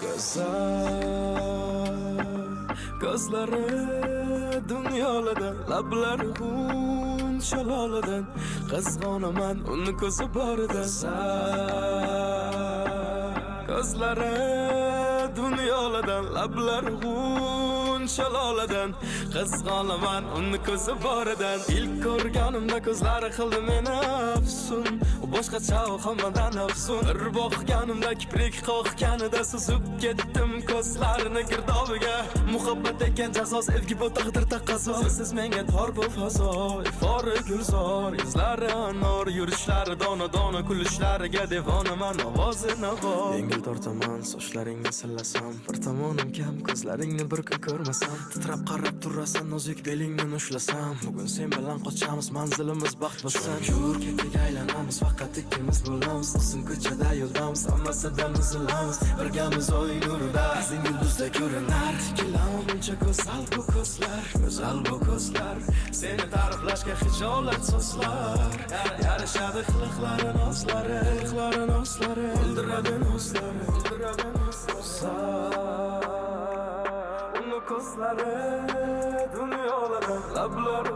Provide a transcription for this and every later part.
Güzel gözleri dünyaladan, labları hun şalaladan, qizg'onaman uni ko'zi borida. Gözleri dünyaladan, labları hun şalaladan, qizg'onaman uni ko'zi boridan. İlk ko'rganimda ko'zlari qildi meni afsun, u boshqacha hammadan afsun. Bir boqganimda kiprik qo'yganida suzib ketdim ko'zlarini girdobiga. Muhabbat ekan jazo, sevgi bu taqdir taqozo. Siz menga tor bu fazo, ifori gulzor, izlari anor, yurishlari dona kulishlariga devonaman, ovozi navo. Yengil tortaman, sochlaringni sillasam, bir tomonim kam, ko'zlaringni bir kun ko'rmasam, titrab qarab turasan, nozik belingni ushlasam. Bugun sen bilan qochamiz, manzilimiz baxt bo'lsin. Yur ketiga aylanamiz, faqat ikkimiz bo'lamiz. Uzun ko'chada yo'ldamiz, hammasidan uzilamiz. Birgamiz oy nurida, bizning yulduzda ko'rinar. Tikilamuncha go'zal bu ko'zlar, go'zal bu ko'zlar. Seni ta'riflashga hijolat so'zlar. Yarashadi qiliqlari, nozlari, qiliqlari, nozlari. O'ldiradi nozlari, o'ldiradi nozlari. Uni ko'zlari dunyoladan, lablari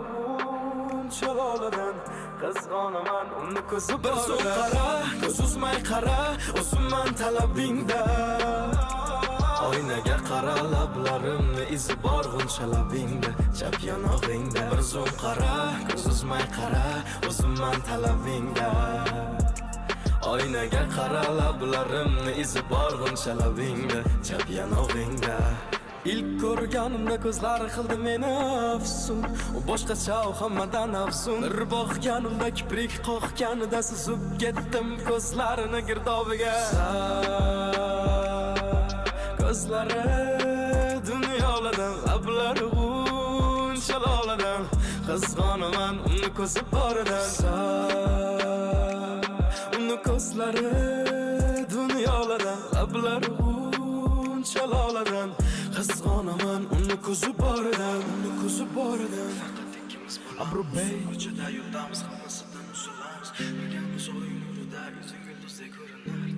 unchaladan, qizg'onaman uni ko'zi bir so'z qara, ko'z uzmay qara, o'zimman talabingda. Oynaga qara, lablarimni izi bor g'uncha labingda, chap yonog'ingda. Bir zum qara, ko'z uzmay qara, o'zimman talabingda. Oynaga qara, lablarimni izi bor g'uncha labingda, chap yonog'ingda. İlk ko'rganimda ko'zlari qildi meni afsun, u boshqacha hammadan afsun. Bir boqganimda kiprik qo'yganida suzib ketdim ko'zlarini girdobiga. Ko'zlari dunyoladan, lablari unchaladan, qizg'onaman uni ko'zi boridan. Uni ko'zlari dunyoladan, lablari unchaladan, qizg'onaman uni ko'zi boridan, uni ko'zi boridan. Faqat ikkimiz Abru Bey ko'chada yo'ldamiz, hammasidan uzilamiz. Birgamiz oy nurida, yuzing yulduzday ko'rinar.